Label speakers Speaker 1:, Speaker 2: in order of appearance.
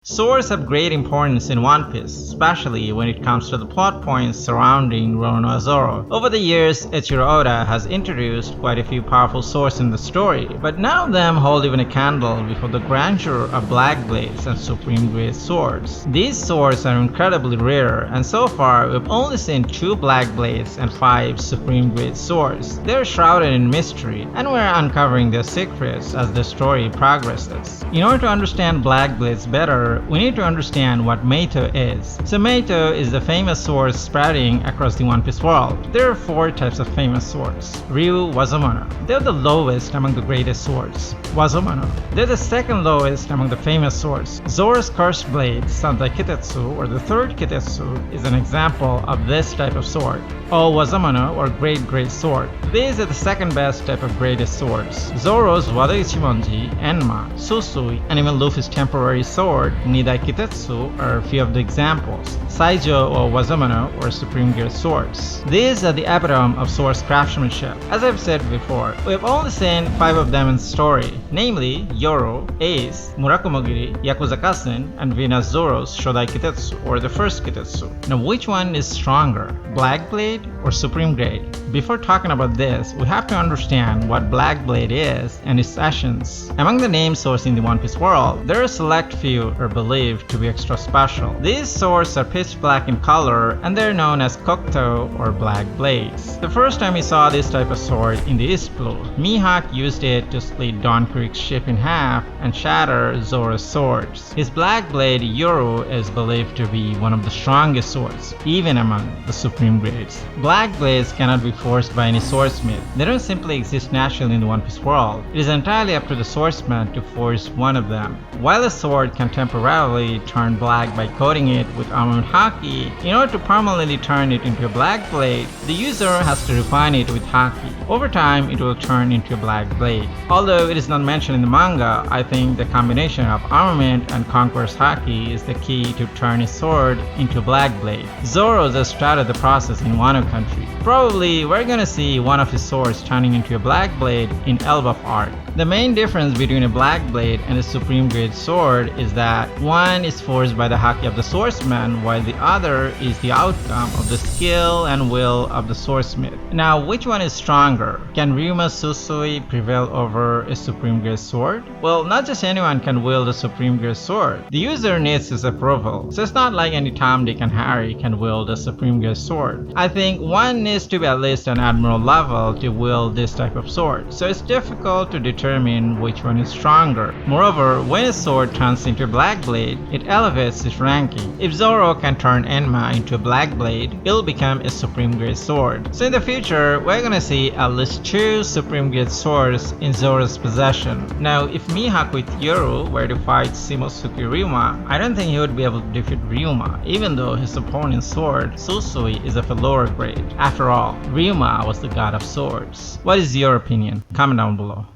Speaker 1: Swords have great importance in One Piece, especially when it comes to the plot points surrounding Roronoa Zoro. Over the years, Eiichiro Oda has introduced quite a few powerful swords in the story, but none of them hold even a candle before the grandeur of Black Blades and Supreme Grade swords. These swords are incredibly rare, and so far we've only seen 2 Black Blades and 5 Supreme Grade swords. They're shrouded in mystery, and we're uncovering their secrets as the story progresses. In order to understand Black Blades better, we need to understand what Meito is. So Meito is the famous sword spreading across the One Piece world. There are 4 types of famous swords. Ryu Wazomono. They're the lowest among the greatest swords. Wazomono. They're the second lowest among the famous swords. Zoro's cursed blade, Santai Kitetsu, or the third Kitetsu, is an example of this type of sword. All Wazomono, or great sword. These are the second best type of greatest swords. Zoro's Wado Ichimonji, Enma, Susui, and even Luffy's temporary sword, Nidai Kitetsu, are a few of the examples. Saijo or Wazomono, or Supreme Gear swords. These are the epitome of swords craftsmanship. As I've said before, we have only seen 5 of them in the story, namely Yoru, Ace, Murakumogiri, Yakuza Kasen, and Venus Zoro's Shodai Kitetsu, or the first Kitetsu. Now which one is stronger, Black Blade or Supreme Grade? Before talking about this, we have to understand what Black Blade is and its essence. Among the named swords in the One Piece world, there are a select few are believed to be extra special. These swords are pitch black in color and they're known as Kokuto or Black Blades. The first time we saw this type of sword in the East Blue, Mihawk used it to split Don Creek's ship in half and shatter Zoro's swords. His Black Blade Yoru is believed to be one of the strongest swords, even among the Supreme Grades. Black Blades cannot be forged by any swordsmith. They don't simply exist naturally in the One Piece world. It is entirely up to the swordsman to forge one of them. While a sword can temporarily turn black by coating it with armored haki, in order to permanently turn it into a black blade, the user has to refine it with haki. Over time, it will turn into a black blade. Although it is not mentioned in the manga, I think the combination of armament and conqueror's haki is the key to turn a sword into a black blade. Zoro just started the process in Wano country. Probably we're gonna see one of his swords turning into a black blade in Elbaf arc. The main difference between a black blade and a Supreme Grade sword is that one is forged by the haki of the swordsman while the other is the outcome of the skill and will of the swordsmith. Now which one is stronger? Can Ryuma Susui prevail over a Supreme Grade sword? Well, not just anyone can wield a Supreme Grade sword. The user needs his approval, so it's not like any Tom, Dick and Harry can wield a Supreme Grade sword. I think one needs to be at least an Admiral level to wield this type of sword, so it's difficult to determine which one is stronger. Moreover, when a sword turns into a black blade, it elevates its ranking. If Zoro can turn Enma into a black blade, it'll become a Supreme Grade sword. So in the future, we're gonna see at least 2 Supreme Grade swords in Zoro's possession. Now, if Mihawk with Yoru were to fight Shimosuke Ryuma, I don't think he would be able to defeat Ryuma, even though his opponent's sword, Susui, is of a lower grade. After all, Ryuma was the god of swords. What is your opinion? Comment down below.